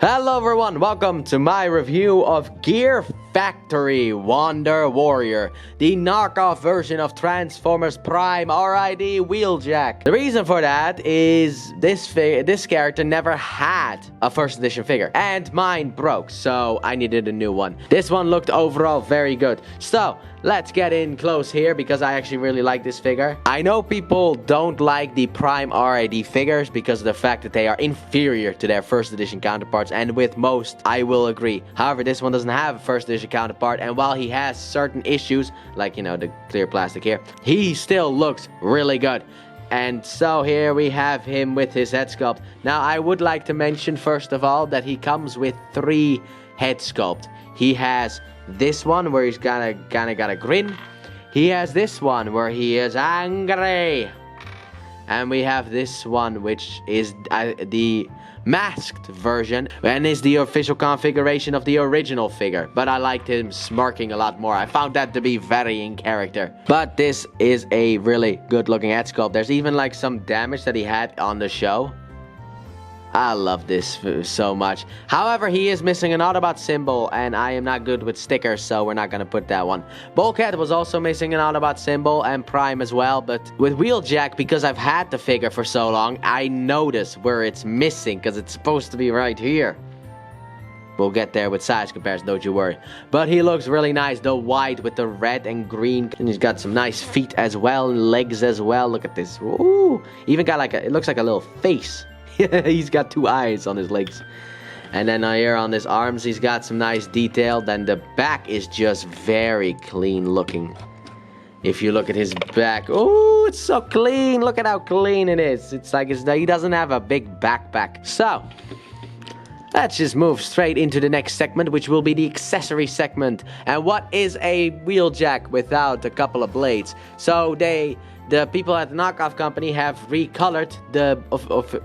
Hello everyone, welcome to my review of Gear Factory Wonder Warrior, the knockoff version of Transformers Prime RID Wheeljack. The reason for that is this character never had a first edition figure, and mine broke, so I needed a new one. This one looked overall very good. So, let's get in close here because I actually really like this figure. I know people don't like the Prime RID figures because of the fact that they are inferior to their first edition counterparts, and with most, I will agree. However, this one doesn't have a first edition counterpart, and while he has certain issues, like, you know, the clear plastic here, he still looks really good. And so here we have him with his head sculpt. Now, I would like to mention, first of all, that he comes with 3 head sculpt. He has this one where he's kinda got a grin. He has this one where he is angry. And we have this one which is the masked version and is the official configuration of the original figure. But I liked him smirking a lot more. I found that to be very in character. But this is a really good looking head sculpt. There's even like some damage that he had on the show. I love this so much. However, he is missing an Autobot symbol, and I am not good with stickers, so we're not going to put that one. Bulkhead was also missing an Autobot symbol, and Prime as well, but with Wheeljack, because I've had the figure for so long, I notice where it's missing, because it's supposed to be right here. We'll get there with size comparison, don't you worry. But he looks really nice, the white with the red and green. And he's got some nice feet as well, and legs as well. Look at this. Ooh. Even got like it looks like a little face. He's got 2 eyes on his legs. And then here on his arms, he's got some nice detail. Then the back is just very clean looking. If you look at his back, oh, it's so clean. Look at how clean it is. It's like he doesn't have a big backpack. So, let's just move straight into the next segment, which will be the accessory segment. And what is a Wheeljack without a couple of blades? So the people at the knockoff company have recolored the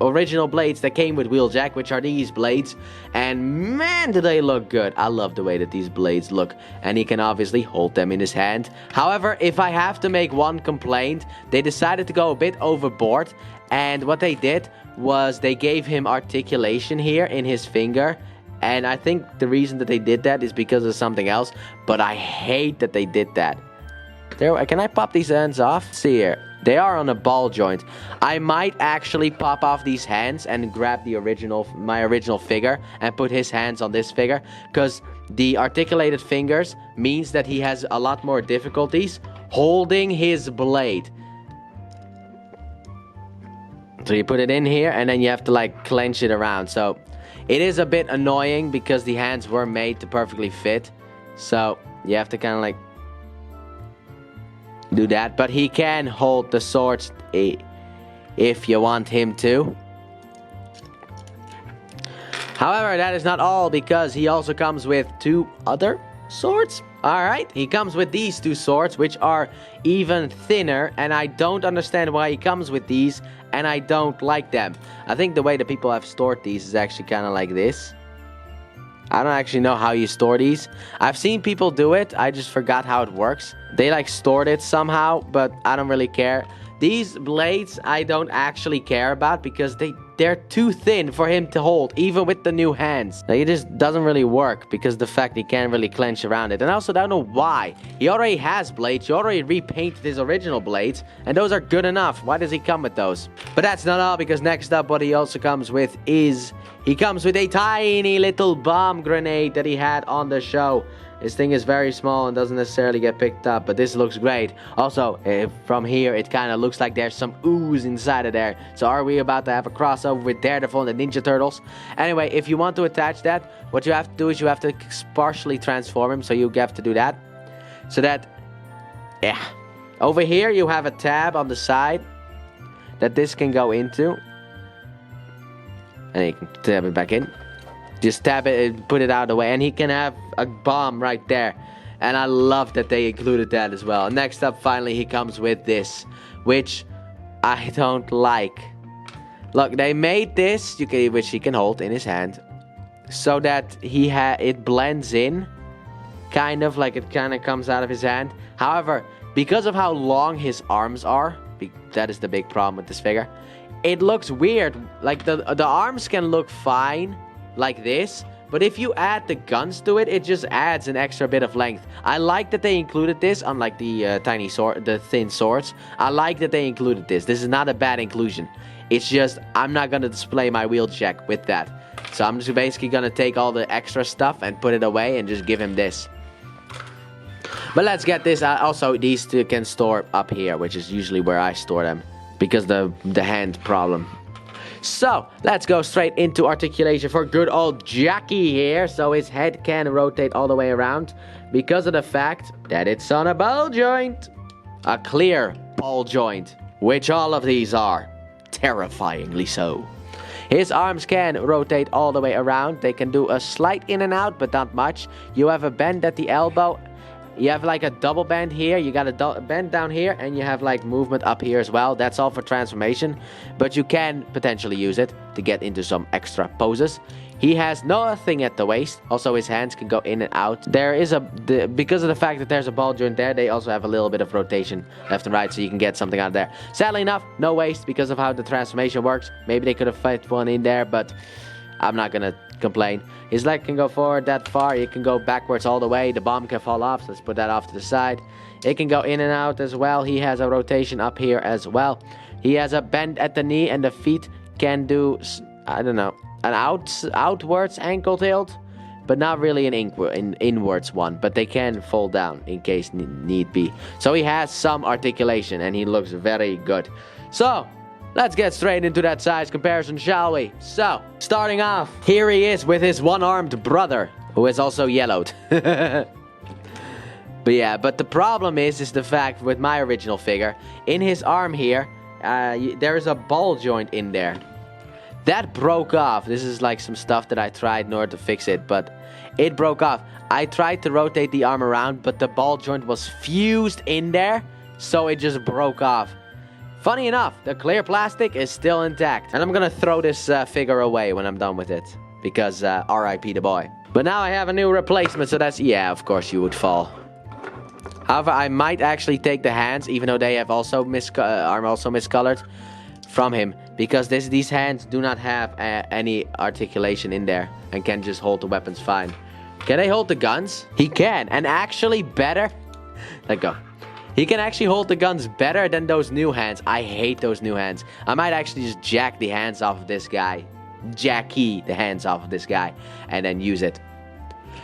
original blades that came with Wheeljack, which are these blades. And man, do they look good. I love the way that these blades look. And he can obviously hold them in his hand. However, if I have to make one complaint, they decided to go a bit overboard. And what they did was they gave him articulation here in his finger. And I think the reason that they did that is because of something else. But I hate that they did that. There, can I pop these hands off? See here. They are on a ball joint. I might actually pop off these hands and grab my original figure and put his hands on this figure, because the articulated fingers means that he has a lot more difficulties holding his blade. So you put it in here and then you have to like clench it around. So it is a bit annoying because the hands were made to perfectly fit. So you have to kind of like do that, but he can hold the swords if you want him to. However, that is not all, because he also comes with 2 other swords. Alright, he comes with these 2 swords, which are even thinner, and I don't understand why he comes with these, and I don't like them. I think the way that people have stored these is actually kind of like this. I don't actually know how you store these. I've seen people do it. I just forgot how it works. They like stored it somehow, but I don't really care. These blades I don't actually care about because they're too thin for him to hold, even with the new hands. Like, it just doesn't really work because the fact he can't really clench around it. And I also don't know why. He already has blades. He already repainted his original blades, and those are good enough. Why does he come with those? But that's not all, because next up what he also comes with is he comes with a tiny little bomb grenade that he had on the show. This thing is very small and doesn't necessarily get picked up, but this looks great. Also, from here, it kind of looks like there's some ooze inside of there. So are we about to have a crossover with Daredevil and the Ninja Turtles? Anyway, if you want to attach that, what you have to do is you have to partially transform him. So you have to do that. So that, yeah. Over here, you have a tab on the side that this can go into. And you can tab it back in. Just tap it and put it out of the way, and he can have a bomb right there. And I love that they included that as well. Next up, finally, he comes with this, which I don't like. Look, they made this, which he can hold in his hand, so that it blends in, kind of like it kind of comes out of his hand. However, because of how long his arms are, that is the big problem with this figure. It looks weird. Like the arms can look fine, like this. But if you add the guns to it, it just adds an extra bit of length. I like that they included this, unlike the tiny sword, the thin swords. I like that they included this. This is not a bad inclusion. It's just, I'm not going to display my wheeljack with that. So I'm just basically going to take all the extra stuff and put it away and just give him this. But let's get this. Also, these two can store up here, which is usually where I store them. Because the hand problem. So, let's go straight into articulation for good old Jackie here. So his head can rotate all the way around. Because of the fact that it's on a ball joint. A clear ball joint. Which all of these are. Terrifyingly so. His arms can rotate all the way around. They can do a slight in and out, but not much. You have a bend at the elbow. You have like a double bend here. You got a bend down here. And you have like movement up here as well. That's all for transformation. But you can potentially use it to get into some extra poses. He has nothing at the waist. Also, his hands can go in and out. There is because of the fact that there's a ball joint there, they also have a little bit of rotation left and right, so you can get something out of there. Sadly enough, no waist because of how the transformation works. Maybe they could have fit one in there, but I'm not gonna complain. His leg can go forward that far. It can go backwards all the way. The bomb can fall off, so let's put that off to the side. It can go in and out as well. He has a rotation up here as well. He has a bend at the knee, and the feet can do, I don't know, an outwards ankle tilt, but not really an inwards one. But they can fall down in case need be. So he has some articulation, and he looks very good. So let's get straight into that size comparison, shall we? So, starting off, here he is with his one-armed brother, who is also yellowed. But yeah, but the problem is the fact with my original figure, in his arm here, there is a ball joint in there. That broke off. This is like some stuff that I tried in order to fix it, but it broke off. I tried to rotate the arm around, but the ball joint was fused in there, so it just broke off. Funny enough, the clear plastic is still intact. And I'm gonna throw this figure away when I'm done with it. Because R.I.P. the boy. But now I have a new replacement, so that's... Yeah, of course you would fall. However, I might actually take the hands, even though they have also are also miscolored, from him. Because these hands do not have any articulation in there. And can just hold the weapons fine. Can they hold the guns? He can. And actually better... Let go. He can actually hold the guns better than those new hands. I hate those new hands. I might actually just jack the hands off of this guy. Jackie the hands off of this guy. And then use it.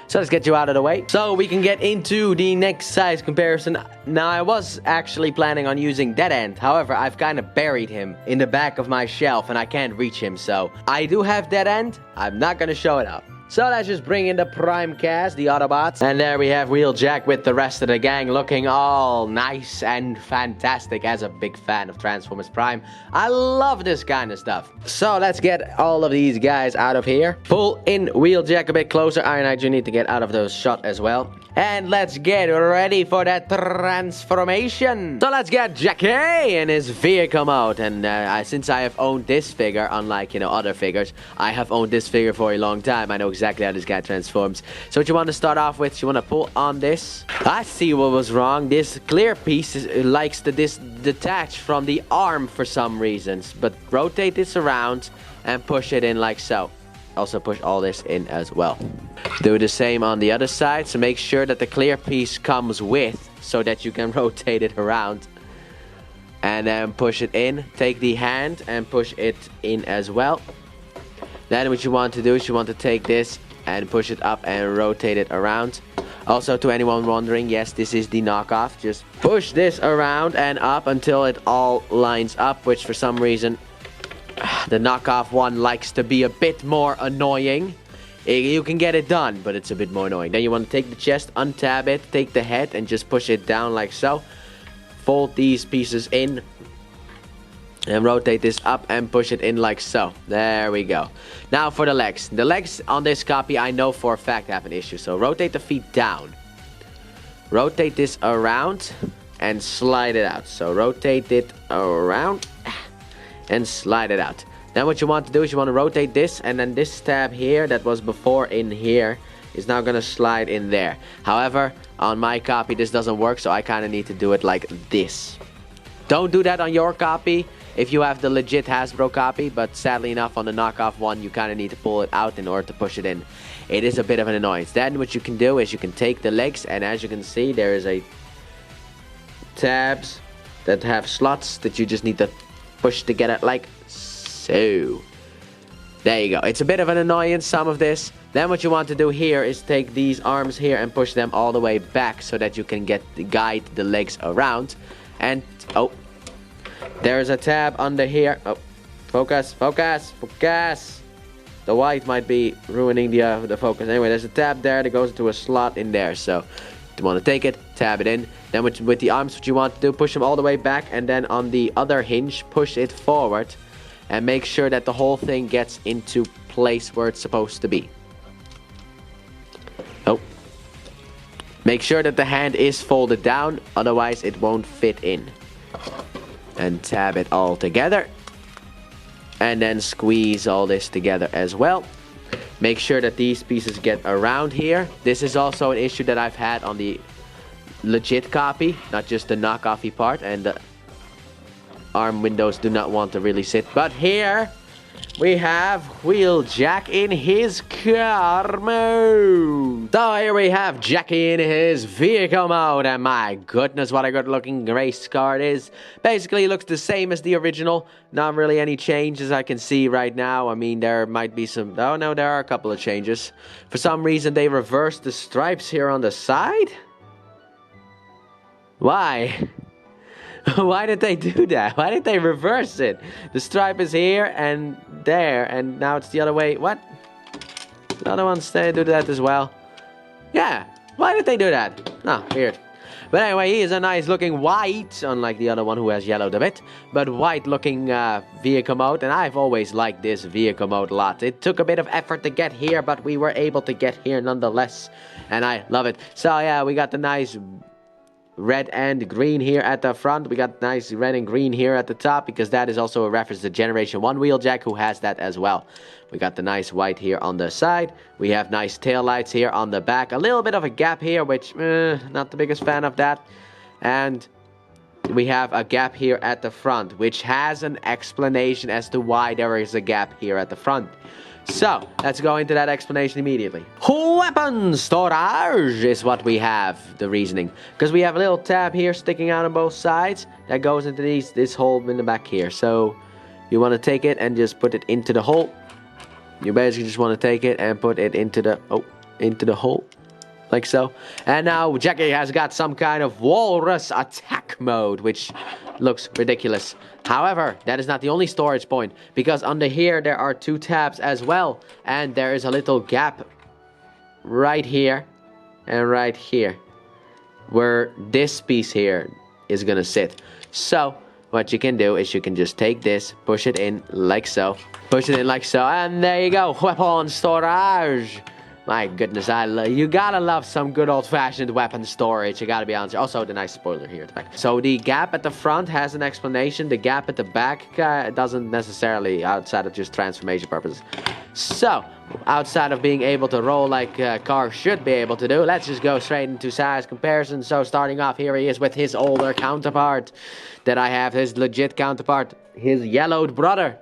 So let's get you out of the way. So we can get into the next size comparison. Now I was actually planning on using Dead End. However, I've kind of buried him in the back of my shelf and I can't reach him. So I do have Dead End. I'm not going to show it up. So let's just bring in the Prime cast, the Autobots. And there we have Wheeljack with the rest of the gang looking all nice and fantastic. As a big fan of Transformers Prime, I love this kind of stuff. So let's get all of these guys out of here. Pull in Wheeljack a bit closer. Iron Knight, you need to get out of those shot as well. And let's get ready for that transformation. So let's get Jackie in his vehicle mode. And since I have owned this figure, unlike, other figures, I have owned this figure for a long time. I know exactly how this guy transforms. So what you want to start off with, you want to pull on this. I see what was wrong. This clear piece likes to detach from the arm for some reasons. But rotate this around and push it in like so. Also push all this in as well. Do the same on the other side. So make sure that the clear piece comes with, so that you can rotate it around. And then push it in. Take the hand and push it in as well. Then what you want to do is you want to take this and push it up and rotate it around. Also, to anyone wondering, yes, this is the knockoff. Just push this around and up until it all lines up, which for some reason the knockoff one likes to be a bit more annoying. You can get it done, but it's a bit more annoying. Then you want to take the chest, untab it, take the head and just push it down like so. Fold these pieces in. And rotate this up and push it in like so. There we go. Now for the legs. The legs on this copy I know for a fact have an issue. So rotate the feet down. Rotate this around and slide it out. So rotate it around and slide it out. Then what you want to do is you want to rotate this, and then this tab here that was before in here is now going to slide in there. However, on my copy this doesn't work, so I kind of need to do it like this. Don't do that on your copy. if you have the legit Hasbro copy, but sadly enough on the knockoff one, you kind of need to pull it out in order to push it in. It is a bit of an annoyance. Then what you can do is you can take the legs, and as you can see, there is a tabs that have slots that you just need to push together like so. There you go. It's a bit of an annoyance, some of this. Then what you want to do here is take these arms here and push them all the way back so that you can guide the legs around. And, oh, there's a tab under here. Oh, focus, focus, focus. The white might be ruining the focus. Anyway, there's a tab there that goes into a slot in there. So, you want to take it, tab it in. Then with the arms, what you want to do, push them all the way back. And then on the other hinge, push it forward. And make sure that the whole thing gets into place where it's supposed to be. Oh. Make sure that the hand is folded down, otherwise it won't fit in. And tab it all together. And then squeeze all this together as well. Make sure that these pieces get around here. This is also an issue that I've had on the legit copy, not just the knockoffy part. And the arm windows do not want to really sit. But here we have Wheeljack in his car mode. So here we have Jackie in his vehicle mode. And my goodness, what a good looking race car it is. Basically looks the same as the original. Not really any changes I can see right now. I mean, there might be some... Oh no, there are a couple of changes. For some reason they reversed the stripes here on the side. Why? Why did they do that? Why did they reverse it? The stripe is here and there, and now it's the other way. What? The other ones, they do that as well. Yeah, why did they do that? Oh, weird. But anyway, he is a nice looking white, unlike the other one who has yellowed a bit. But white looking vehicle mode, and I've always liked this vehicle mode a lot. It took a bit of effort to get here, but we were able to get here nonetheless. And I love it. So yeah, we got the nice red and green here at the front. We got nice red and green here at the top, because that is also a reference to Generation 1 Wheeljack, who has that as well. We got the nice white here on the side. We have nice tail lights here on the back. A little bit of a gap here, which not the biggest fan of that. And we have a gap here at the front, which has an explanation as to why there is a gap here at the front. So, let's go into that explanation immediately. Weapon storage is what we have, the reasoning. Because we have a little tab here sticking out on both sides that goes into this hole in the back here. So, you want to take it and just put it into the hole. You basically just want to take it and put it into the hole. Like so. And now Jackie has got some kind of walrus attack mode, which looks ridiculous. However, that is not the only storage point, because under here there are two tabs as well. And there is a little gap right here and right here, where this piece here is gonna sit. So, what you can do is you can just take this, push it in like so. Push it in like so, and there you go. Weapon storage. My goodness, you gotta love some good old-fashioned weapon storage. You gotta be honest. Also, the nice spoiler here at the back. So the gap at the front has an explanation. The gap at the back doesn't necessarily, outside of just transformation purposes. So, outside of being able to roll like a car should be able to do, let's just go straight into size comparison. So starting off, here he is with his older counterpart that I have, his legit counterpart, his yellowed brother.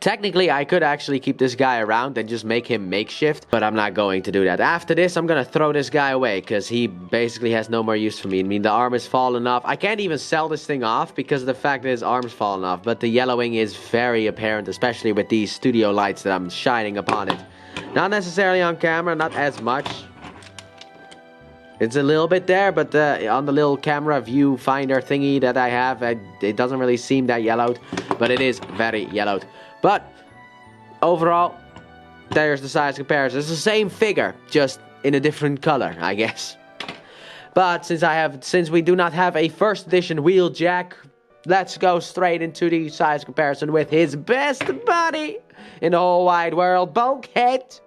Technically, I could actually keep this guy around and just make him makeshift, but I'm not going to do that. After this, I'm gonna throw this guy away, because he basically has no more use for me. I mean, the arm is fallen off. I can't even sell this thing off because of the fact that his arm's fallen off, but the yellowing is very apparent, especially with these studio lights that I'm shining upon it. Not necessarily on camera, not as much. It's a little bit there, but on the little camera viewfinder thingy that I have, it doesn't really seem that yellowed, but it is very yellowed. But overall, there's the size comparison. It's the same figure, just in a different color, I guess. But since we do not have a first edition Wheeljack, let's go straight into the size comparison with his best buddy in the whole wide world, Bulkhead.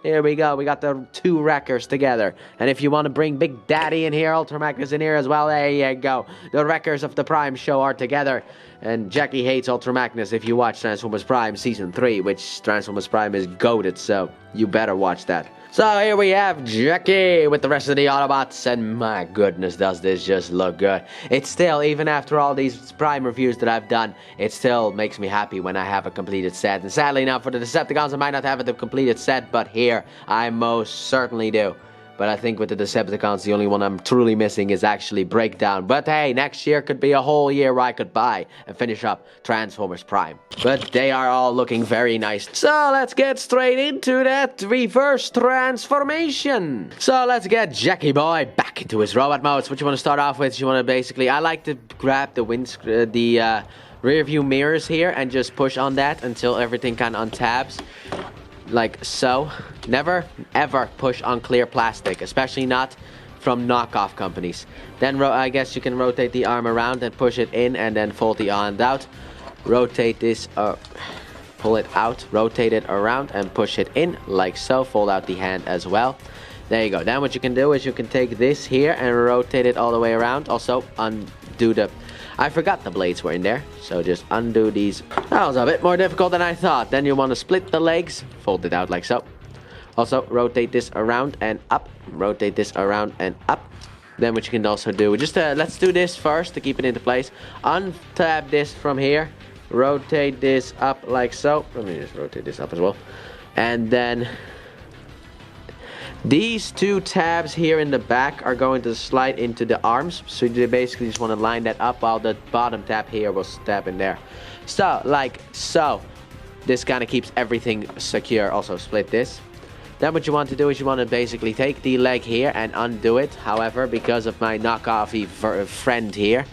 Here we go, we got the two wreckers together. And if you want to bring Big Daddy in here, Ultra Magnus in here as well, there you go. The wreckers of the Prime show are together. And Jackie hates Ultra Magnus if you watch Transformers Prime Season 3, which Transformers Prime is goated, so you better watch that. So here we have Jackie with the rest of the Autobots, and my goodness, does this just look good. It's still, even after all these Prime reviews that I've done, it still makes me happy when I have a completed set. And sadly now for the Decepticons, I might not have the completed set, but here I most certainly do. But I think with the Decepticons, the only one I'm truly missing is actually Breakdown. But hey, next year could be a whole year where I could buy and finish up Transformers Prime. But they are all looking very nice. So let's get straight into that reverse transformation. So let's get Jackie Boy back into his robot modes. What you want to start off with, you want to basically, I like to grab the rear view mirrors here and just push on that until everything kind of untabs. Like so. Never ever push on clear plastic, especially not from knockoff companies. Then I guess you can rotate the arm around and push it in and then fold the arm out. Rotate this, pull it out, rotate it around and push it in like so. Fold out the hand as well. There you go. Then what you can do is you can take this here and rotate it all the way around. Also undo the... I forgot the blades were in there, so just undo these. That was a bit more difficult than I thought. Then you want to split the legs, fold it out like so. Also rotate this around and up, rotate this around and up. Then what you can also do, just let's do this first to keep it into place. Untab this from here, rotate this up like so. Let me just rotate this up as well. And then these two tabs here in the back are going to slide into the arms. So you basically just want to line that up while the bottom tab here will stab in there. So, like so. This kind of keeps everything secure. Also split this. Then what you want to do is you want to basically take the leg here and undo it. However, because of my knockoffy friend here,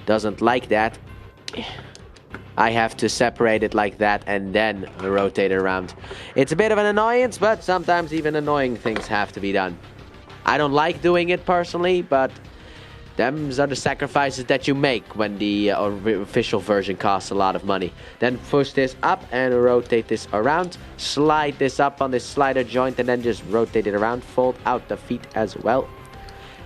doesn't like that, I have to separate it like that and then rotate it around. It's a bit of an annoyance, but sometimes even annoying things have to be done. I don't like doing it personally, but them's are the sacrifices that you make when the official version costs a lot of money. Then push this up and rotate this around. Slide this up on this slider joint and then just rotate it around. Fold out the feet as well.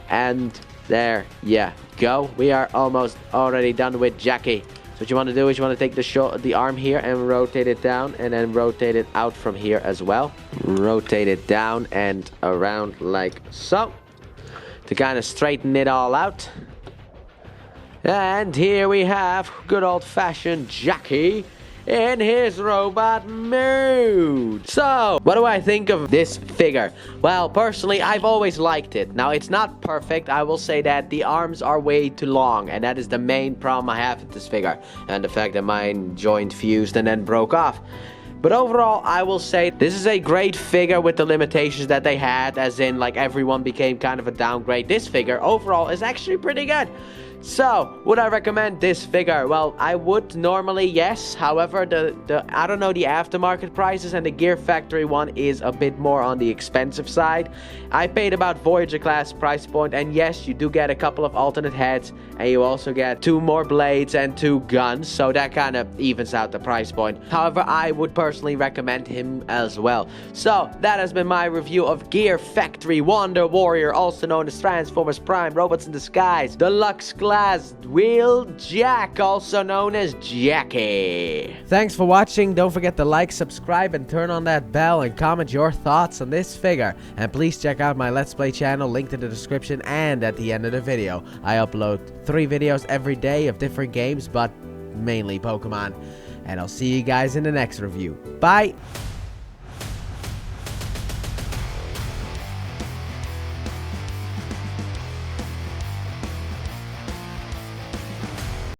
And there you go. We are almost already done with Jackie. So what you want to do is you want to take the arm here and rotate it down and then rotate it out from here as well. Rotate it down and around like so, to kind of straighten it all out. And here we have good old-fashioned Jackie in his robot mode. So, what do I think of this figure? Well, personally, I've always liked it. Now, it's not perfect. I will say that the arms are way too long, and that is the main problem I have with this figure. And the fact that mine joint fused and then broke off. But overall, I will say this is a great figure with the limitations that they had, as in, like, everyone became kind of a downgrade. This figure, overall, is actually pretty good. So, would I recommend this figure? Well, I would normally, yes. However, I don't know the aftermarket prices, and the Gear Factory one is a bit more on the expensive side. I paid about Voyager class price point, and yes, you do get a couple of alternate heads, and you also get 2 more blades and 2 guns, so that kind of evens out the price point. However, I would personally recommend him as well. So, that has been my review of Gear Factory Wonder Warrior, also known as Transformers Prime Robots in Disguise, Deluxe Wheeljack, also known as Jackie. Thanks for watching. Don't forget to like, subscribe, and turn on that bell and comment your thoughts on this figure. And please check out my Let's Play channel, linked in the description and at the end of the video. I upload 3 videos every day of different games, but mainly Pokemon. And I'll see you guys in the next review. Bye!